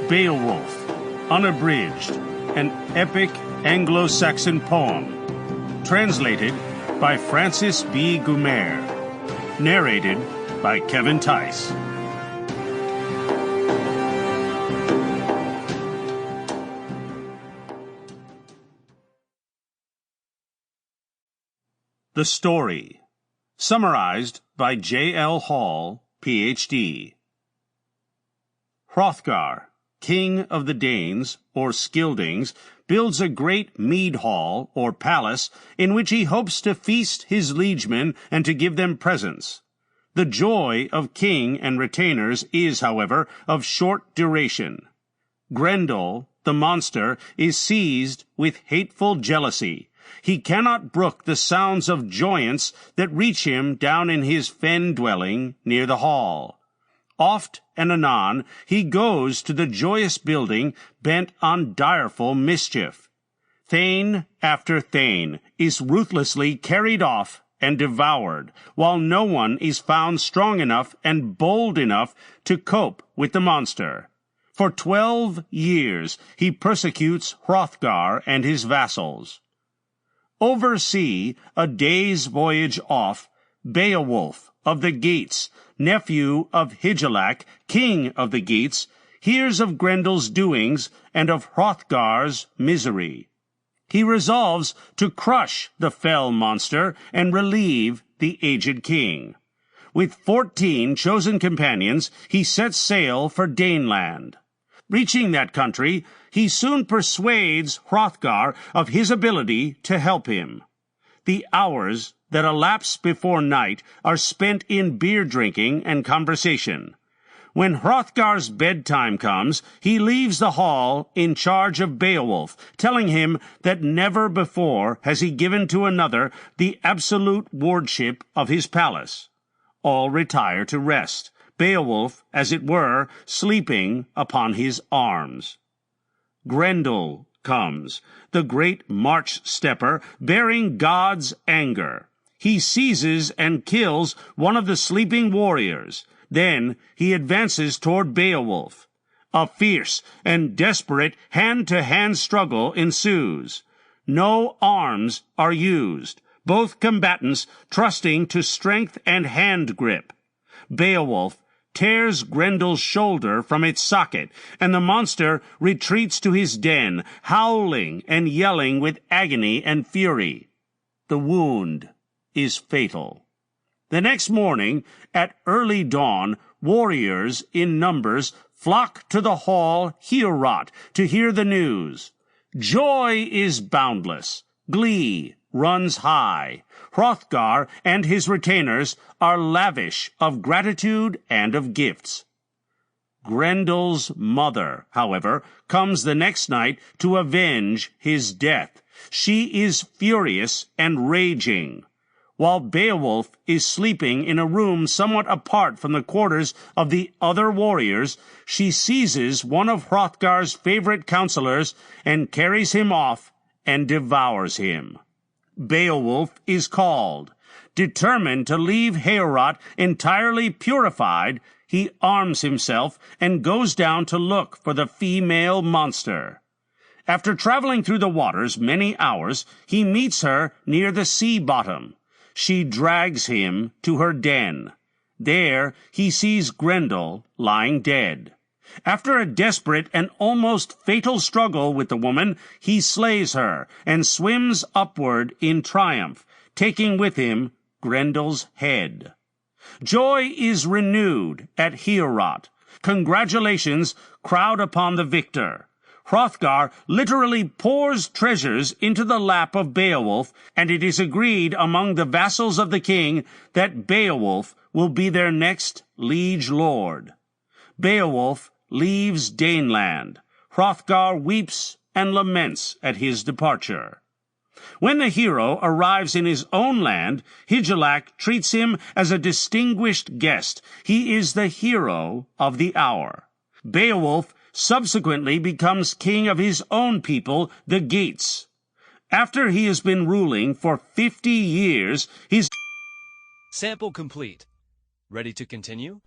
Beowulf, Unabridged, an epic Anglo-Saxon poem, translated by Francis B. Gummere, narrated by Kevin Theis. The story, summarized by J. L. Hall, Ph.D. Hrothgar, king of the Danes, or Scyldings, builds a great mead hall, or palace, in which he hopes to feast his liegemen and to give them presents. The joy of king and retainers is, however, of short duration. Grendel, the monster, is seized with hateful jealousy. He cannot brook the sounds of joyance that reach him down in his fen dwelling near the hall. Oft and anon he goes to the joyous building bent on direful mischief. Thane after Thane is ruthlessly carried off and devoured, while no one is found strong enough and bold enough to cope with the monster. For 12 years he persecutes Hrothgar and his vassals. Over sea, a day's voyage off, Beowulf of the Geats, nephew of Hygelac, king of the Geats, hears of Grendel's doings and of Hrothgar's misery. He resolves to crush the fell monster and relieve the aged king. With 14 chosen companions, he sets sail for Daneland. Reaching that country, he soon persuades Hrothgar of his ability to help him. The hours that elapse before night are spent in beer drinking and conversation. When Hrothgar's bedtime comes, he leaves the hall in charge of Beowulf, telling him that never before has he given to another the absolute wardship of his palace. All retire to rest, Beowulf, as it were, sleeping upon his arms. Grendel comes, the great march-stepper, bearing God's anger. He seizes and kills one of the sleeping warriors. Then he advances toward Beowulf. A fierce and desperate hand-to-hand struggle ensues. No arms are used, both combatants trusting to strength and hand grip. Beowulf tears Grendel's shoulder from its socket, and the monster retreats to his den, howling and yelling with agony and fury. The wound is fatal. The next morning, at early dawn, warriors in numbers flock to the hall Heorot to hear the news. Joy is boundless. Glee runs high. Hrothgar and his retainers are lavish of gratitude and of gifts. Grendel's mother, however, comes the next night to avenge his death. She is furious and raging. While Beowulf is sleeping in a room somewhat apart from the quarters of the other warriors, she seizes one of Hrothgar's favorite counselors and carries him off and devours him. Beowulf is called. Determined to leave Heorot entirely purified, he arms himself and goes down to look for the female monster. After traveling through the waters many hours, he meets her near the sea bottom. She drags him to her den. There he sees Grendel lying dead. After a desperate and almost fatal struggle with the woman, he slays her and swims upward in triumph, taking with him Grendel's head. Joy is renewed at Heorot. Congratulations crowd upon the victor. Hrothgar literally pours treasures into the lap of Beowulf, and it is agreed among the vassals of the king that Beowulf will be their next liege lord. Beowulf leaves Daneland. Hrothgar weeps and laments at his departure. When the hero arrives in his own land, Hygelac treats him as a distinguished guest. He is the hero of the hour. Beowulf subsequently becomes king of his own people, the Geats. After he has been ruling for 50 years, his... Sample complete. Ready to continue?